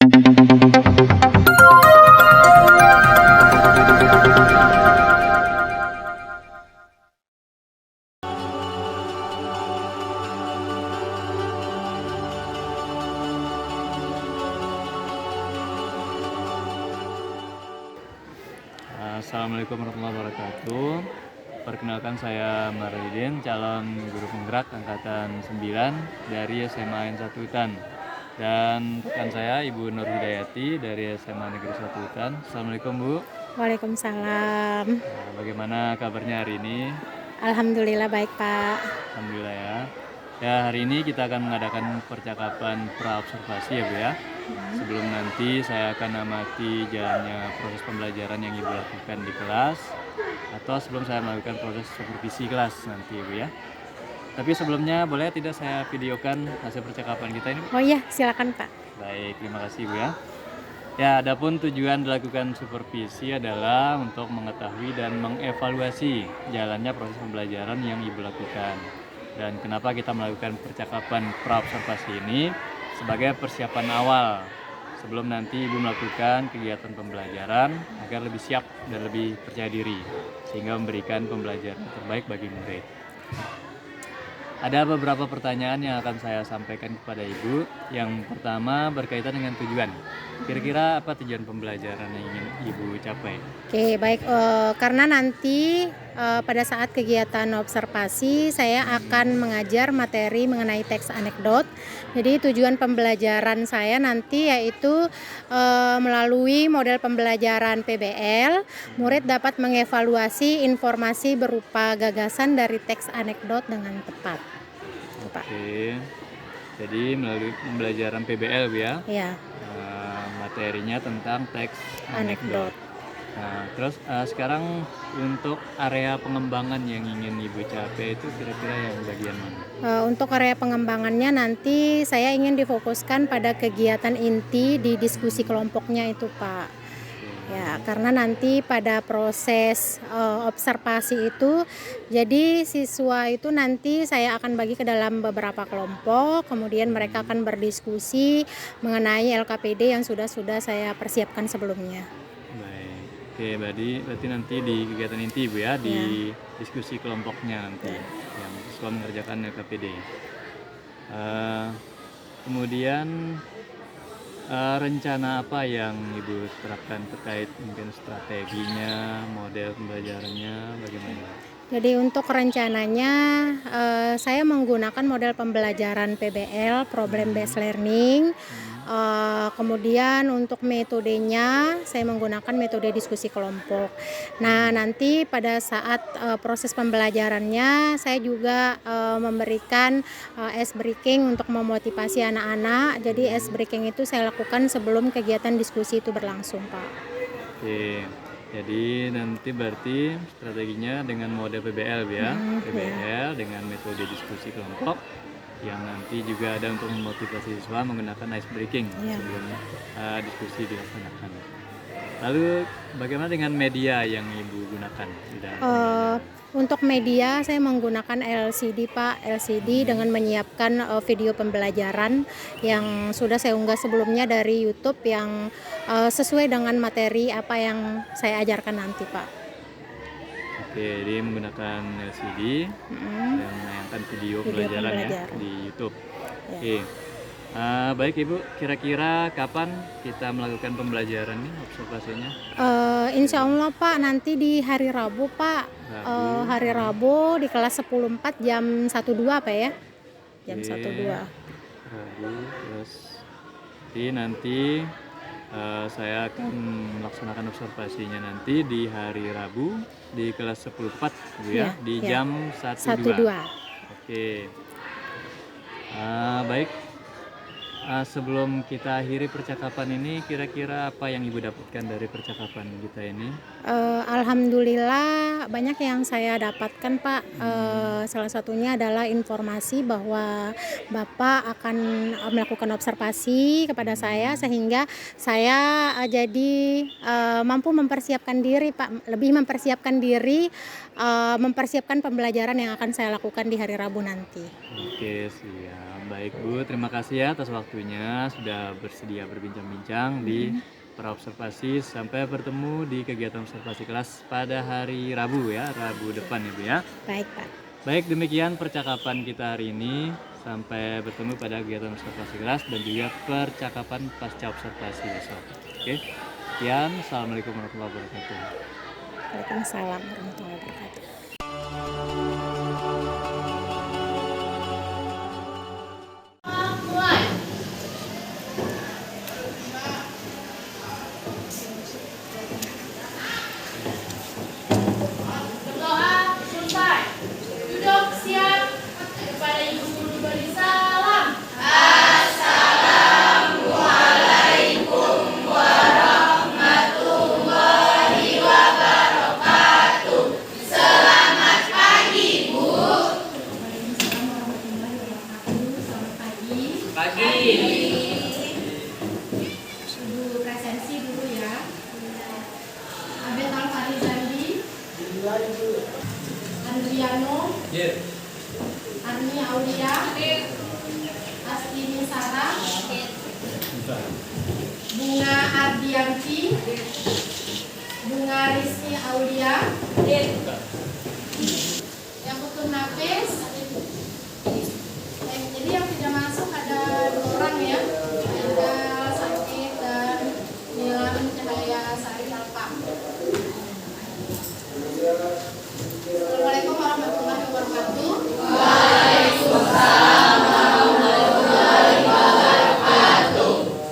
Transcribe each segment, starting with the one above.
Assalamualaikum warahmatullahi wabarakatuh. Perkenalkan saya Maridin, calon guru penggerak angkatan 9 dari SMA N 1 Hutan. Dan rekan saya Ibu Nur Hidayati dari SMA Negeri 1 Hutan. Assalamualaikum Bu. Waalaikumsalam. Bagaimana kabarnya hari ini? Alhamdulillah baik Pak. Alhamdulillah ya. Ya, hari ini kita akan mengadakan percakapan pra-observasi ya Bu ya. Sebelum nanti saya akan amati jalannya proses pembelajaran yang Ibu lakukan di kelas, atau sebelum saya melakukan proses supervisi kelas nanti Bu ya. Tapi sebelumnya boleh tidak saya videokan hasil percakapan kita ini? Oh iya, silakan Pak. Baik, terima kasih Bu ya. Ya, adapun tujuan dilakukan supervisi adalah untuk mengetahui dan mengevaluasi jalannya proses pembelajaran yang Ibu lakukan. Dan kenapa kita melakukan percakapan pra-observasi ini? Sebagai persiapan awal sebelum nanti Ibu melakukan kegiatan pembelajaran agar lebih siap dan lebih percaya diri sehingga memberikan pembelajaran terbaik bagi murid. Ada beberapa pertanyaan yang akan saya sampaikan kepada Ibu. Yang pertama berkaitan dengan tujuan. Kira-kira apa tujuan pembelajaran yang ingin Ibu capai? Oke, baik. Karena nanti pada saat kegiatan observasi saya akan mengajar materi mengenai teks anekdot. Jadi tujuan pembelajaran saya nanti yaitu melalui model pembelajaran PBL, murid dapat mengevaluasi informasi berupa gagasan dari teks anekdot dengan tepat. Pak. Oke, jadi melalui pembelajaran PBL Bu ya? Ya. Materinya tentang teks Anekdot. Nah, terus sekarang untuk area pengembangan yang ingin Ibu capai itu kira-kira yang bagian mana? Untuk area pengembangannya nanti saya ingin difokuskan pada kegiatan inti di diskusi kelompoknya itu Pak. Ya, karena nanti pada proses observasi itu, jadi siswa itu nanti saya akan bagi ke dalam beberapa kelompok, kemudian mereka akan berdiskusi mengenai LKPD yang sudah saya persiapkan sebelumnya. Baik, oke, berarti nanti di kegiatan inti Bu ya, di diskusi kelompoknya nanti yang siswa mengerjakan LKPD. Kemudian rencana apa yang Ibu terapkan terkait mungkin strateginya, model pembelajarannya, bagaimana? Jadi untuk rencananya saya menggunakan model pembelajaran PBL, Problem Based Learning. Kemudian untuk metodenya saya menggunakan metode diskusi kelompok. Nah, nanti pada saat proses pembelajarannya saya juga memberikan ice breaking untuk memotivasi anak-anak. Jadi ice breaking itu saya lakukan sebelum kegiatan diskusi itu berlangsung, Pak. Oke. Jadi nanti berarti strateginya dengan mode PBL ya, PBL dengan metode diskusi kelompok yang nanti juga ada untuk memotivasi siswa menggunakan ice breaking sebelum diskusi dilaksanakan. Lalu bagaimana dengan media yang Ibu gunakan? Untuk media saya menggunakan LCD Pak, LCD dengan menyiapkan video pembelajaran yang sudah saya unggah sebelumnya dari YouTube yang sesuai dengan materi apa yang saya ajarkan nanti Pak. Oke, jadi menggunakan LCD dan menayangkan video pembelajaran ya di YouTube. Ya. Oke. Baik Ibu, kira-kira kapan kita melakukan pembelajaran nih, observasinya? Insya Allah Pak, nanti di hari Rabu Pak, hari Rabu di kelas 10.4 jam 1.2 Pak ya, jam 1.2. Rabu, terus nanti saya akan melaksanakan observasinya nanti di hari Rabu di kelas 10.4 Bu ya, di jam 1.2. Oke. Baik. Sebelum kita akhiri percakapan ini, kira-kira apa yang Ibu dapatkan dari percakapan kita ini? Alhamdulillah banyak yang saya dapatkan Pak. Salah satunya adalah informasi bahwa Bapak akan melakukan observasi kepada saya sehingga saya jadi mampu mempersiapkan diri Pak, lebih mempersiapkan diri, mempersiapkan pembelajaran yang akan saya lakukan di hari Rabu nanti. Oke, siap. Baik Bu, terima kasih ya atas waktunya sudah bersedia berbincang-bincang di praobservasi. Sampai bertemu di kegiatan observasi kelas pada hari Rabu ya, Rabu depan ya Bu ya. Baik, Pak. Baik, demikian percakapan kita hari ini. Sampai bertemu pada kegiatan observasi kelas dan juga percakapan pasca observasi besok. Oke, sekian. Assalamualaikum warahmatullahi wabarakatuh. Waalaikumsalam warahmatullahi wabarakatuh. Berdoa selesai. Duduk siap. Kepada ibu guru beri salam. Ibu presensi dulu ya. Abed Alfari Zandi, Andriano, Arni Aulia, Astini Sarah, Bunga Ardianti, Bunga Rizky Aulia, yang Putun Nafis. Jadi yang tidak masuk ada 2 orang ya, Enda Sakit dan Nilam Cahaya Sari Alfa. Assalamualaikum warahmatullahi wabarakatuh.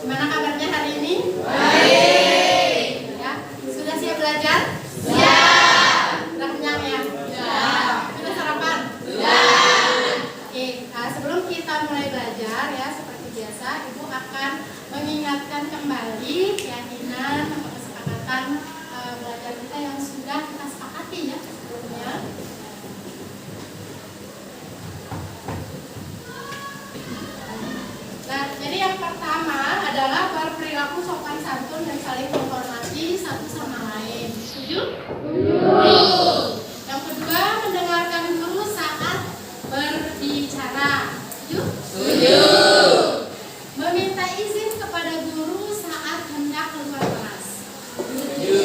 Gimana kabarnya hari ini? Baik. Ya, sudah siap belajar? Siap. Sudah kenyang ya? Siap. Sudah sarapan? Sudah. Oke, sebelum kita mulai belajar ya seperti biasa, Ibu akan mengingatkan kembali keyakinan atau kesepakatan belajar kita yang sudah kita sepakati ya sebelumnya. Nah, jadi yang pertama adalah berperilaku sopan santun dan saling menghormati satu sama lain. Setuju? Yang kedua, mendengarkan guru saat berbicara. Setuju? Meminta izin kepada guru saat hendak keluar kelas. Setuju?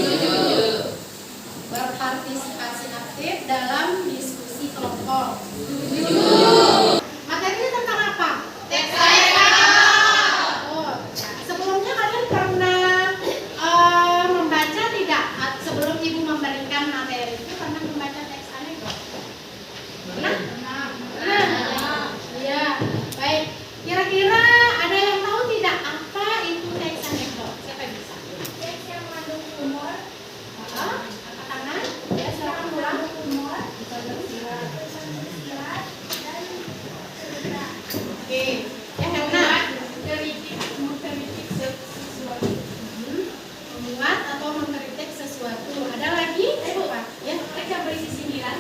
Berpartisipasi aktif dalam diskusi kelompok. Setuju? Materinya tentang apa? Teks Oh, sebelumnya kalian pernah membaca tidak? Sebelum Ibu memberikan materi itu pernah membaca teks anekdot? Pernah? Pernah. Iya. Baik. Kira-kira ada yang tahu tidak apa itu teks anekdot? Siapa yang bisa? Teks yang mengandung humor. Angkat tangan. Ya, silakan pulang. Humor. Oke. Yang mana? Mengkritik sesuatu. Memuat atau mengkritik sesuatu. Ada lagi? Apa? Ya, teks yang berisi sindiran.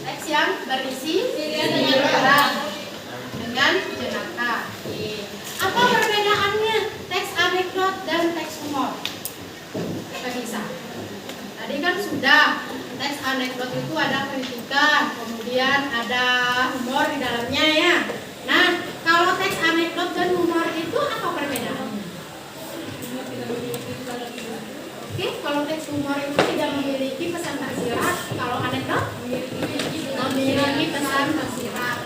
Teks yang berisi sindiran dengan jenaka. Oke. Apa perbedaannya teks anekdot dan teks humor? Kita bisa. Tadi kan sudah teks anekdot itu ada kritikan, kemudian ada humor di dalamnya ya. Nah, kalau teks anekdot dan humor itu apa perbedaannya? Oke, kalau teks humor itu tidak memiliki pesan tersirat, kalau anekdot memiliki pesan tersirat.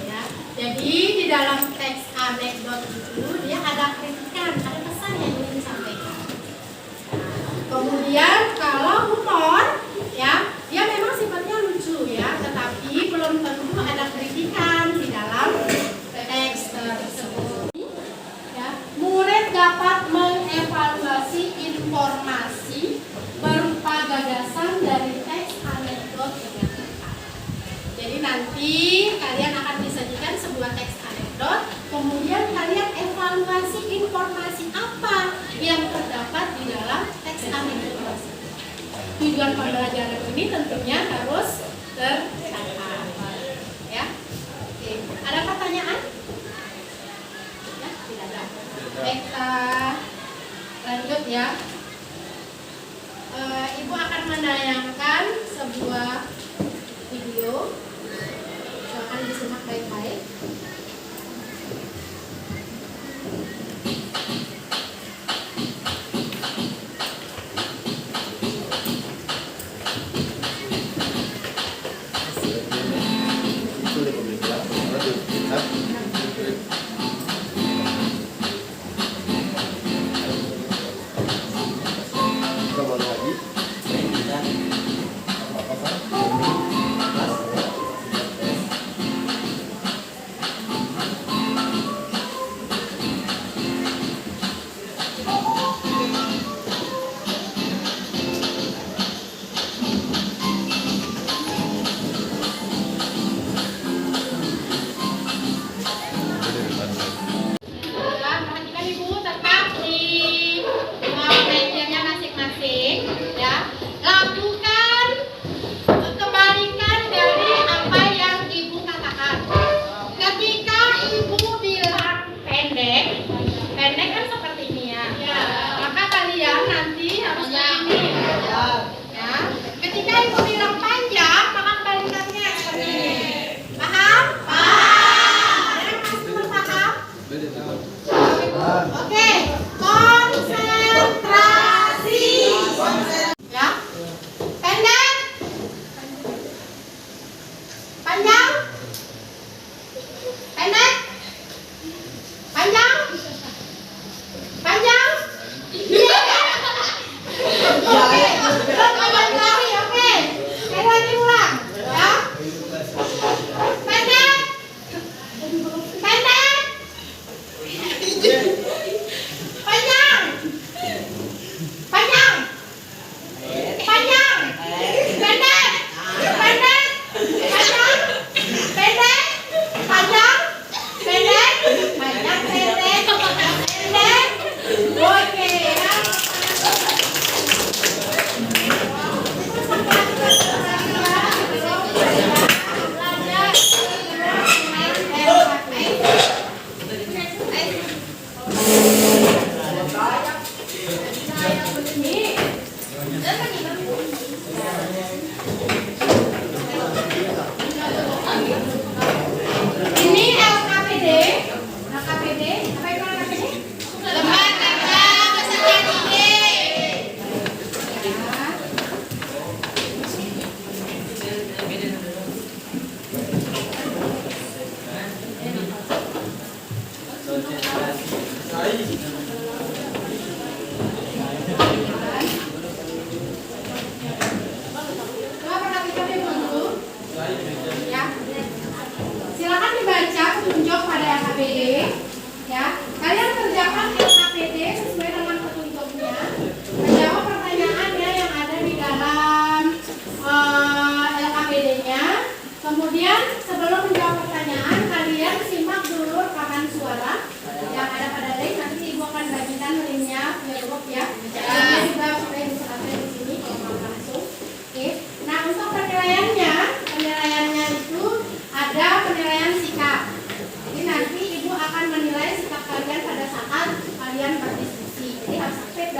Ya. Jadi di dalam teks anekdot itu dia ada kritikan, ada pesan yang ingin disampaikan. Kemudian kalau humor, ya, dia memang sifatnya lucu ya, tetapi belum tentu ada kritikan di dalam teks tersebut. Ya, murid dapat mengevaluasi informasi berupa gagasan dari teks anekdot dengan tepat. Jadi nanti kalian akan disajikan sebuah teks anekdot, kemudian kalian evaluasi informasi apa yang terdapat di dalam teks anekdot tersebut. Tujuan pembelajaran ini tentunya harus tercapai. Ya, oke. Ada pertanyaan? Ya, tidak ada. Baik, kita lanjut ya. Ibu akan menayangkan sebuah video. Silakan disimak baik-baik.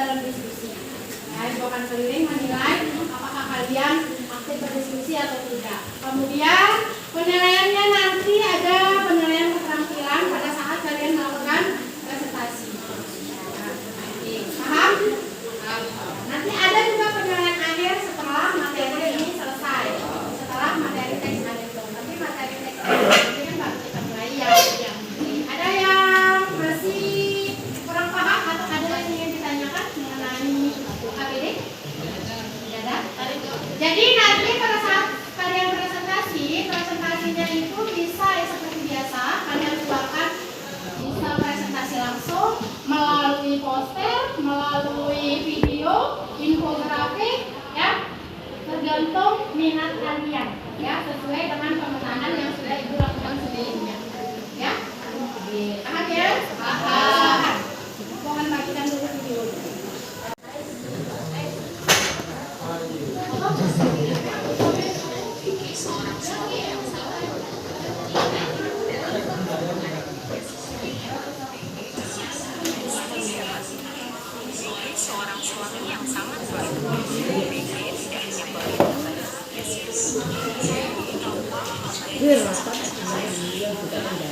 dalam diskusi. Ya, Ibu akan keliling menilai apakah kalian aktif berdiskusi atau tidak. Kemudian penilaiannya nanti ada penilaian keterampilan pada saat kalian melakukan presentasi. Paham? Nanti ada juga penilaian akhir setelah materi ini selesai. Setelah materi teks anekdot. Tapi materi teks anekdot ini kan baru kita mulai yang ada yang masih kurang paham atau ada yang ingin ditanyakan mengenai APD? Tidak ada. Jadi nanti pada saat kalian presentasinya itu bisa ya seperti biasa kalian keluarkan, bisa presentasi langsung melalui poster, melalui video, infografik, ya tergantung minat kalian, ya sesuai dengan pemetaan yang sudah Ibu lakukan sebelumnya, ya. Paham ya? Paham. Mohon bagikan dulu video. Seorang suami yang sangat baik tidak hanya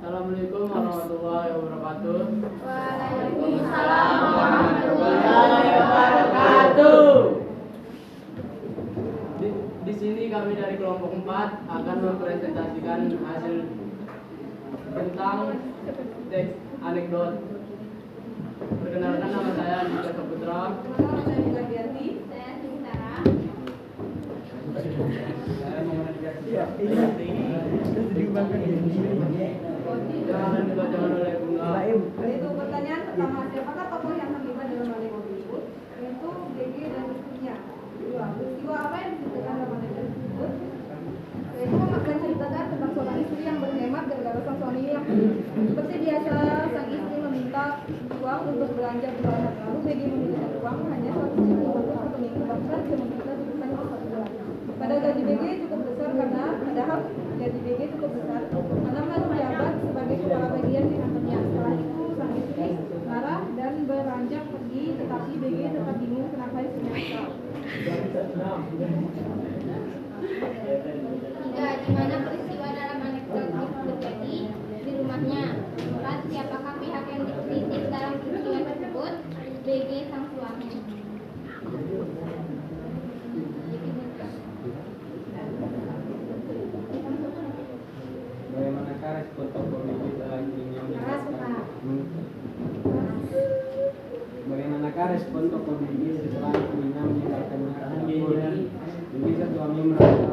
Assalamualaikum warahmatullahi wabarakatuh. Waalaikumsalam warahmatullahi wabarakatuh. Di sini kami dari kelompok 4 akan mempresentasikan hasil tentang teks anekdot. Perkenalkan, nama saya Andika Saputra. Saya Giarti. Saya Sintara. Yang dibacakan oleh Bunga. Itu pertanyaan pertama, siapakah tokoh yang terlibat dalam anekdot tersebut? Yaitu BG dan istrinya. Kedua, peristiwa apa yang diceritakan dalam anekdot tersebut? Yaitu menceritakan tentang seorang istri yang berhemat gara-gara sang suami yang seperti biasa sang istri meminta uang untuk belanja bulanan. Lalu BG memberikan uang hanya 150 per minggu, bahkan dia meminta hanya 1 bulan. Pada gaji BG cukup besar padahal gaji BG cukup besar karena menjabat sebagai kepala bagian di kantornya. Setelah itu sang istri marah dan beranjak pergi, tetapi BG tetap bingung kenapa istrinya kesal. Tiga, di mana peristiwa dalam anekdot tersebut terjadi di rumahnya. 4, siapakah pihak yang dikritik dalam peristiwa tersebut? BG sang suami. Bagaimanakah respon tokoh BG setelah istrinya menjelaskan? Bagaimanakah respon tokoh BG setelah istrinya meninggalkannya tersebut? BG sang suami merasa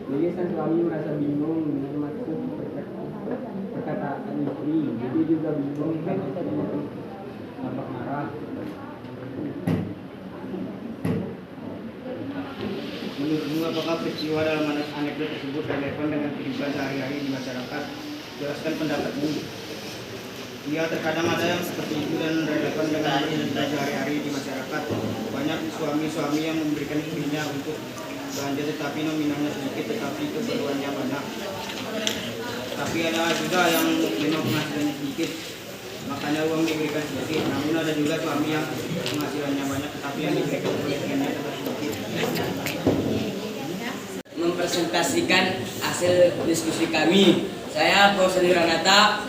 BG sang suami merasa bingung dengan maksud perkataan istri. BG juga bingung karena istrinya tampak marah. Menurutmu apakah peristiwa dalam anekdot tersebut relevan dengan kehidupan sehari-hari di masyarakat? Jelaskan pendapatmu. Ya, terkadang ada yang seperti itu dan relevan dengan kehidupan sehari-hari di masyarakat. Banyak suami-suami yang memberikan istrinya untuk belanja tetapi nominalnya sedikit tetapi keperluannya banyak. Tapi ada juga yang memang penghasilannya sedikit, makanya uang diberikan sedikit. Namun ada juga suami yang penghasilannya banyak tetapi yang diberikan istrinya tetap sedikit. Mempresentasikan hasil diskusi kami. Saya Profesor Ranata.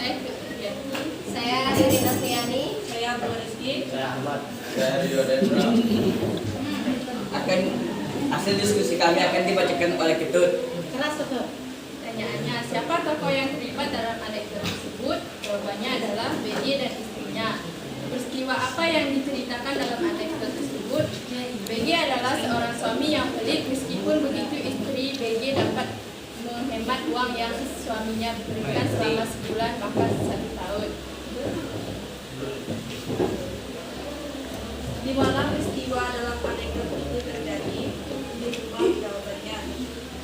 Saya Riri Noviani. Saya Bu Rizky. Saya Ahmad. Saya Rio Dendra. akan hasil diskusi kami akan dibacakan oleh Ketut. Keras Ketut. Pertanyaannya, siapa tokoh yang terlibat dalam anekdot tersebut? Jawabannya adalah BG dan istrinya. Peristiwa apa yang diceritakan dalam anekdot tersebut? BG adalah seorang suami yang pelit, meskipun begitu istri BG dapat menghemat uang yang suaminya berikan selama sebulan bahkan 1 tahun. Di mana peristiwa dalam anekdot itu terjadi? Di rumah. Jawabannya,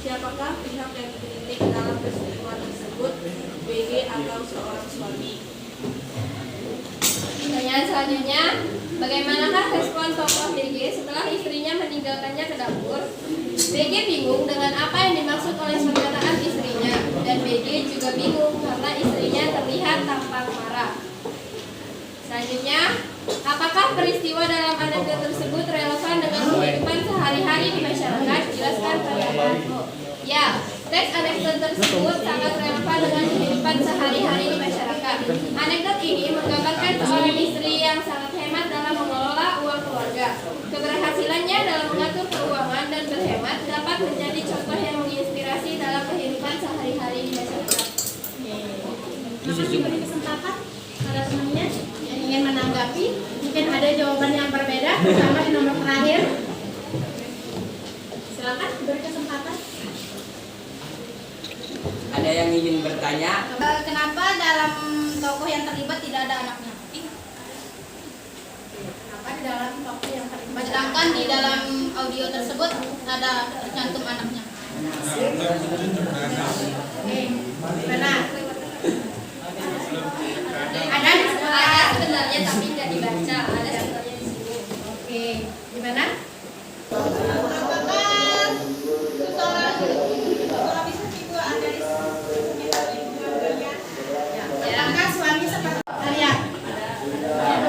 siapakah pihak yang dikritik dalam peristiwa tersebut? BG atau seorang suami? Pertanyaan selanjutnya, bagaimanakah respon tokoh BG setelah istrinya meninggalkannya ke dapur? BG bingung dengan apa yang dimaksud oleh perkataan istrinya, dan BG juga bingung karena istrinya terlihat tampak marah. Selanjutnya, apakah peristiwa dalam anekdot tersebut relevan dengan kehidupan sehari-hari di masyarakat? Jelaskan pernyataan. Ya, teks anekdot tersebut sangat relevan dengan kehidupan sehari-hari di masyarakat. Anekdot ini menggambarkan seorang istri yang sangat hemat dalam mengelola uang keluarga. Keberhasilannya dalam mengatur keuangan dan berhemat dapat menjadi contoh yang menginspirasi dalam kehidupan sehari-hari di masyarakat. Maka diberi kesempatan pada temannya yang ingin menanggapi, mungkin ada jawaban yang berbeda, terutama di nomor terakhir. Silakan beri kesempatan. Ada yang ingin bertanya? Kenapa dalam tokoh yang terlibat tidak ada anaknya? Kenapa di dalam tokoh yang terlibat? Sedangkan di dalam audio tersebut ada tercantum anaknya. Oke, benar. Ada sebenarnya tapi tidak dibaca. Ada sebenarnya di sini. Oke, gimana? Apakah suami seperti kalian?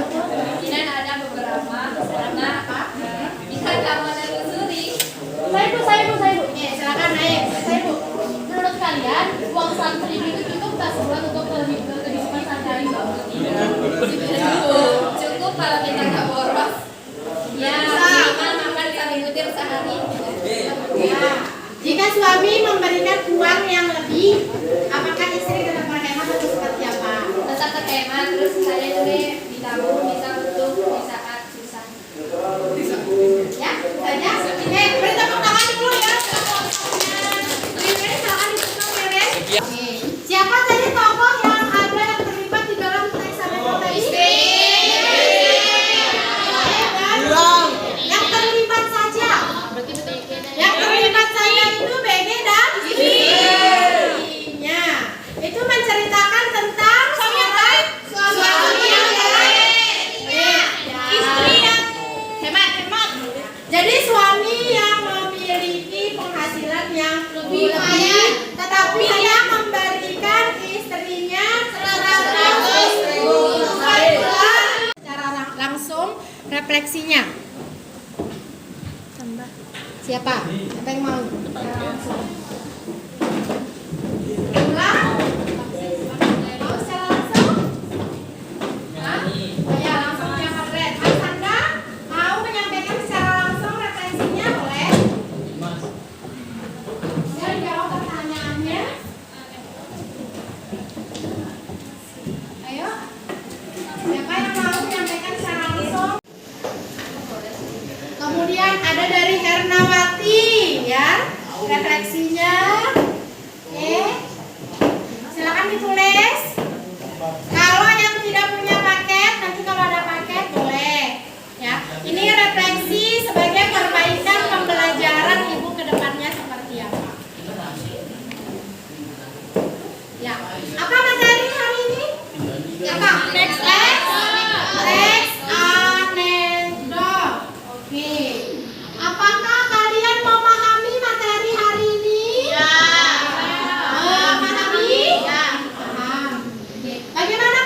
Kemungkinan ada beberapa karena bisa kamu telusuri. Saya ibu. Silakan naik. Saya ibu. Menurut kalian, uang 100.000 itu cukup tak sebulan untuk kehidupan sehari-hari? Cukup kalau kita nggak boros. Ya, minimal makan kali butir sehari. Ya. Jika suami memberikan uang yang lebih, apakah istri tetap berhemat atau seperti apa? Tetap terhemat, terus saya juga ditabung bisa untuk di saat susah. Ya, saja. Beri tepuk tangan dulu ya. Siapa tadi tokoh yang ada yang terlibat di dalam teks anekdot tadi? Yang terlibat saja. Yang terlibat saja itu BG dan istrinya. Itu menceritakan tentang suami yang baik. Istri yang hemat. Jadi suami yang memiliki penghasilan yang lebih, tetapi dia memberikan istrinya 100.000 secara langsung. Refleksinya siapa? Siapa yang mau? Secara langsung. Ulang. Mau secara langsung? Hah? Ya, langsung yang keren. Mas Anda mau menyampaikan secara langsung refleksinya, boleh? Saya jawab pertanyaannya. Ayo. Siapa yang mau menyampaikan secara langsung? Kemudian ada dari Hernawati, ya, refleksinya. Oke, silakan ditulis. Kalau yang tidak punya paket, nanti kalau ada paket boleh, ya. Ini refleksi sebagai perbaikan pembelajaran ibu ke depannya seperti apa. Ya, apa materi hari ini? Apa? Teks anekdot. Oke. Apakah kalian memahami materi hari ini? Ya. Memahami? Ya. Paham. Oke. Bagaimana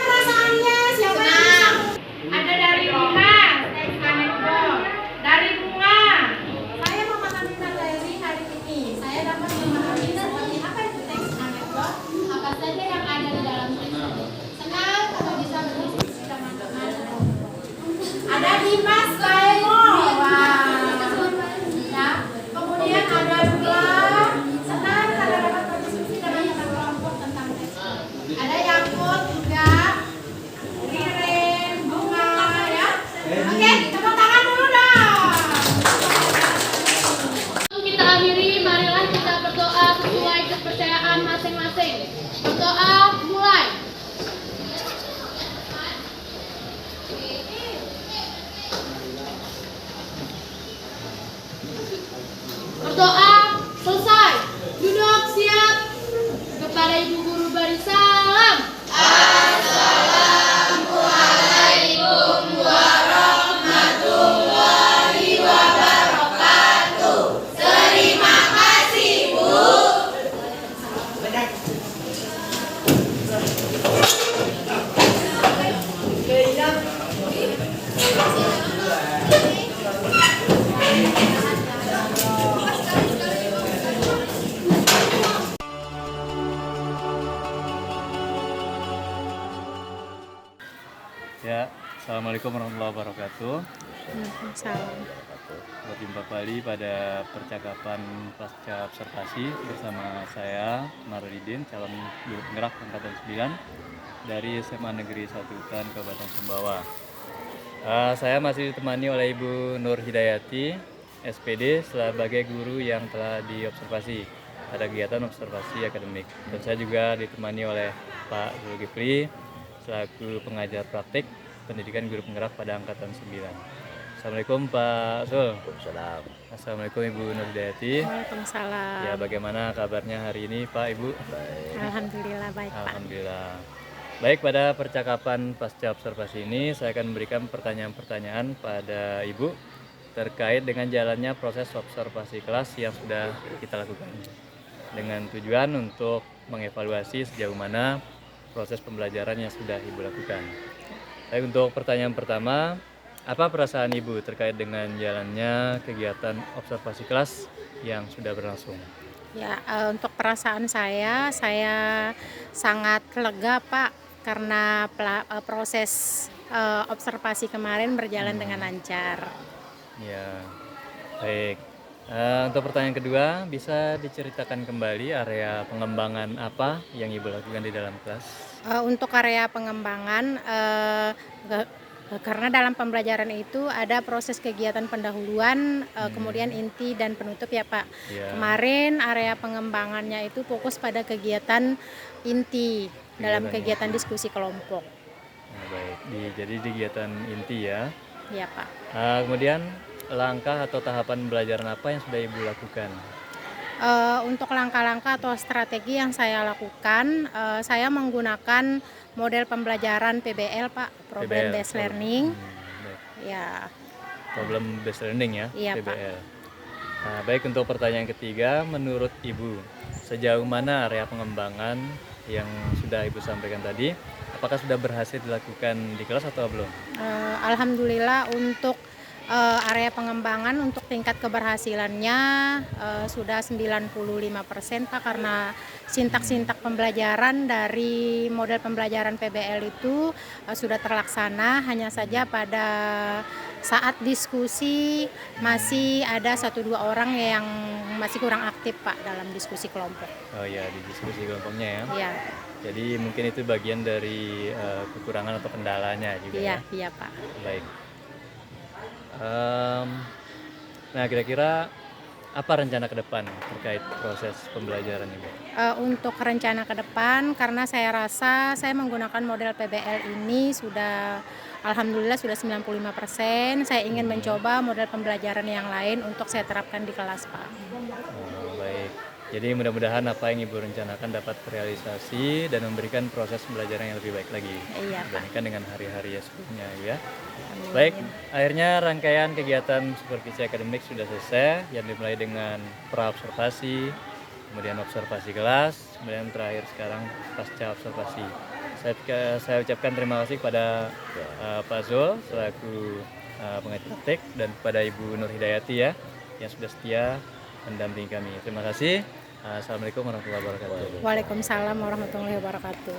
Assalamualaikum warahmatullahi wabarakatuh. Salam. Berjumpa kembali pada percakapan pasca observasi bersama saya Marudin, calon guru penggerak angkatan 9 dari SMA Negeri 1 Hutan Kabupaten Sumbawa. Saya masih ditemani oleh Ibu Nur Hidayati, SPD, sebagai guru yang telah diobservasi pada kegiatan observasi akademik. Dan saya juga ditemani oleh Pak Zulkifli selaku pengajar praktik pendidikan guru penggerak pada angkatan 9. Assalamualaikum Pak Zul. Waalaikumsalam. Assalamualaikum Ibu Nur Hidayati. Waalaikumsalam. Ya, bagaimana kabarnya hari ini Pak Ibu? Alhamdulillah baik Pak. Alhamdulillah. Baik, pada percakapan pasca observasi ini saya akan memberikan pertanyaan-pertanyaan pada Ibu terkait dengan jalannya proses observasi kelas yang sudah kita lakukan, dengan tujuan untuk mengevaluasi sejauh mana proses pembelajaran yang sudah Ibu lakukan. Baik, untuk pertanyaan pertama, apa perasaan Ibu terkait dengan jalannya kegiatan observasi kelas yang sudah berlangsung? Ya, untuk perasaan saya sangat lega Pak, karena proses observasi kemarin berjalan dengan lancar. Ya, baik. Untuk pertanyaan kedua, bisa diceritakan kembali area pengembangan apa yang Ibu lakukan di dalam kelas? Untuk area pengembangan, karena dalam pembelajaran itu ada proses kegiatan pendahuluan, kemudian inti dan penutup ya Pak. Ya. Kemarin area pengembangannya itu fokus pada kegiatan inti dalam kegiatan diskusi kelompok. Nah, baik, jadi kegiatan inti ya. Ya Pak. Kemudian langkah atau tahapan pembelajaran apa yang sudah Ibu lakukan? Untuk langkah-langkah atau strategi yang saya lakukan, saya menggunakan model pembelajaran PBL Pak, Problem PBL. Based Learning. Baik. Ya, Problem based learning ya, Iya, Pak. PBL. Nah, baik, untuk pertanyaan ketiga, menurut Ibu sejauh mana area pengembangan yang sudah Ibu sampaikan tadi, apakah sudah berhasil dilakukan di kelas atau belum? Alhamdulillah untuk area pengembangan untuk tingkat keberhasilannya sudah 95% Pak, karena sintak-sintak pembelajaran dari model pembelajaran PBL itu sudah terlaksana. Hanya saja pada saat diskusi masih ada 1-2 orang yang masih kurang aktif Pak dalam diskusi kelompok. Oh ya, di diskusi kelompoknya ya. Iya, Jadi mungkin itu bagian dari kekurangan atau kendalanya juga iya, ya. iya Pak. Baik. Nah, kira-kira apa rencana ke depan terkait proses pembelajaran ini? Untuk rencana ke depan, karena saya rasa saya menggunakan model PBL ini sudah alhamdulillah sudah 95%. Saya ingin mencoba model pembelajaran yang lain untuk saya terapkan di kelas Pak. Oh, baik. Jadi mudah-mudahan apa yang Ibu rencanakan dapat terrealisasi dan memberikan proses pembelajaran yang lebih baik lagi Iya Pak. dibandingkan dengan hari-hari sebelumnya ya. Baik, akhirnya rangkaian kegiatan supervisi akademik sudah selesai, yang dimulai dengan pra-observasi, kemudian observasi kelas, kemudian terakhir sekarang pasca observasi. Saya ucapkan terima kasih kepada Pak Zul selaku pengajar praktik dan kepada Ibu Nur Hidayati ya yang sudah setia mendampingi kami. Terima kasih. Assalamualaikum warahmatullahi wabarakatuh. Waalaikumsalam warahmatullahi wabarakatuh.